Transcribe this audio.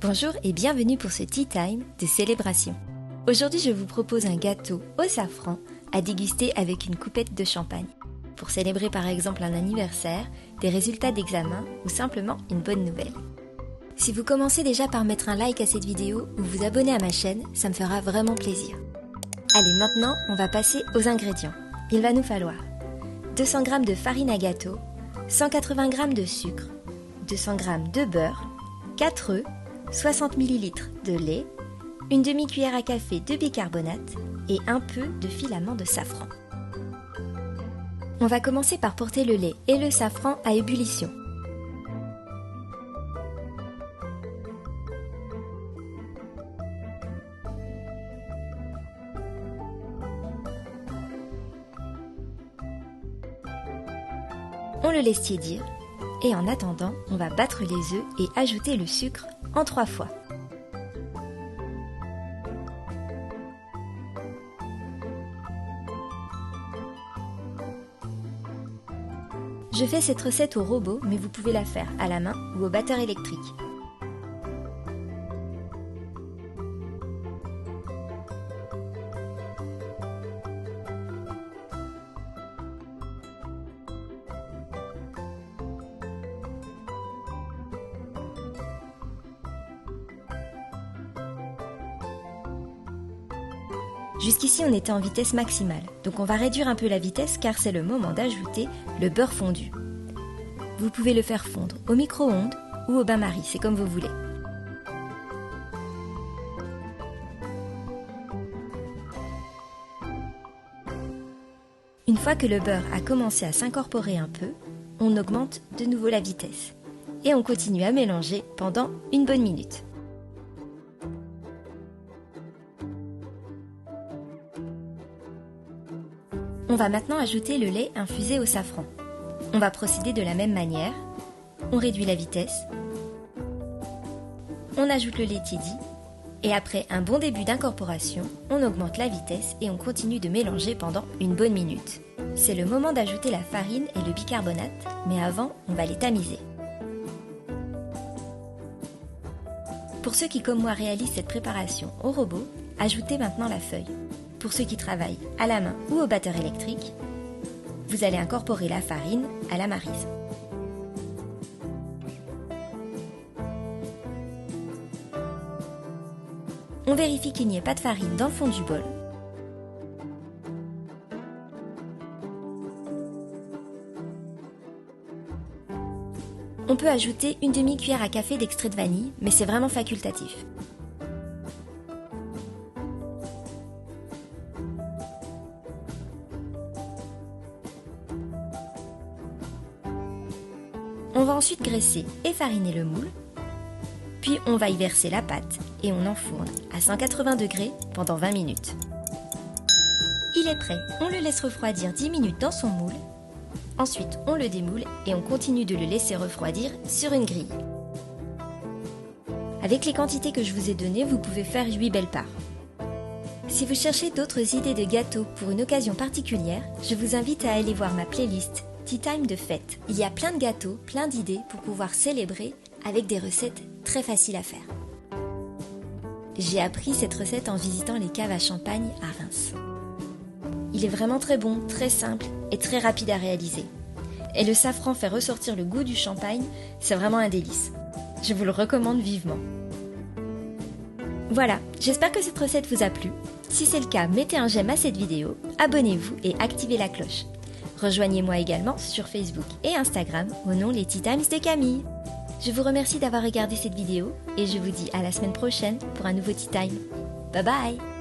Bonjour et bienvenue pour ce Tea Time de célébration. Aujourd'hui, je vous propose un gâteau au safran à déguster avec une coupette de champagne. Pour célébrer par exemple un anniversaire, des résultats d'examen ou simplement une bonne nouvelle. Si vous commencez déjà par mettre un like à cette vidéo ou vous abonner à ma chaîne, ça me fera vraiment plaisir. Allez, maintenant, on va passer aux ingrédients. Il va nous falloir 200 g de farine à gâteau, 180 g de sucre, 200 g de beurre, 4 œufs, 60 ml de lait, une demi-cuillère à café de bicarbonate et un peu de filament de safran. On va commencer par porter le lait et le safran à ébullition. On le laisse tiédir et en attendant, on va battre les œufs et ajouter le sucre en 3 fois. Je fais cette recette au robot, mais vous pouvez la faire à la main ou au batteur électrique. Jusqu'ici, on était en vitesse maximale, donc on va réduire un peu la vitesse car c'est le moment d'ajouter le beurre fondu. Vous pouvez le faire fondre au micro-ondes ou au bain-marie, c'est comme vous voulez. Une fois que le beurre a commencé à s'incorporer un peu, on augmente de nouveau la vitesse et on continue à mélanger pendant une bonne minute. On va maintenant ajouter le lait infusé au safran. On va procéder de la même manière. On réduit la vitesse. On ajoute le lait tiédi. Et après un bon début d'incorporation, on augmente la vitesse et on continue de mélanger pendant une bonne minute. C'est le moment d'ajouter la farine et le bicarbonate, mais avant, on va les tamiser. Pour ceux qui, comme moi, réalisent cette préparation au robot, ajoutez maintenant la feuille. Pour ceux qui travaillent à la main ou au batteur électrique, vous allez incorporer la farine à la maryse. On vérifie qu'il n'y ait pas de farine dans le fond du bol. On peut ajouter une demi-cuillère à café d'extrait de vanille, mais c'est vraiment facultatif. On va ensuite graisser et fariner le moule, puis on va y verser la pâte et on enfourne à 180 degrés pendant 20 minutes. Il est prêt, on le laisse refroidir 10 minutes dans son moule, ensuite on le démoule et on continue de le laisser refroidir sur une grille. Avec les quantités que je vous ai données, vous pouvez faire 8 belles parts. Si vous cherchez d'autres idées de gâteaux pour une occasion particulière, je vous invite à aller voir ma playlist Tea Time de fête. Il y a plein de gâteaux, plein d'idées pour pouvoir célébrer avec des recettes très faciles à faire. J'ai appris cette recette en visitant les caves à champagne à Reims. Il est vraiment très bon, très simple et très rapide à réaliser. Et le safran fait ressortir le goût du champagne, c'est vraiment un délice. Je vous le recommande vivement. Voilà, j'espère que cette recette vous a plu. Si c'est le cas, mettez un j'aime à cette vidéo, abonnez-vous et activez la cloche. Rejoignez-moi également sur Facebook et Instagram au nom les Tea Times de Camille. Je vous remercie d'avoir regardé cette vidéo et je vous dis à la semaine prochaine pour un nouveau Tea Time. Bye bye!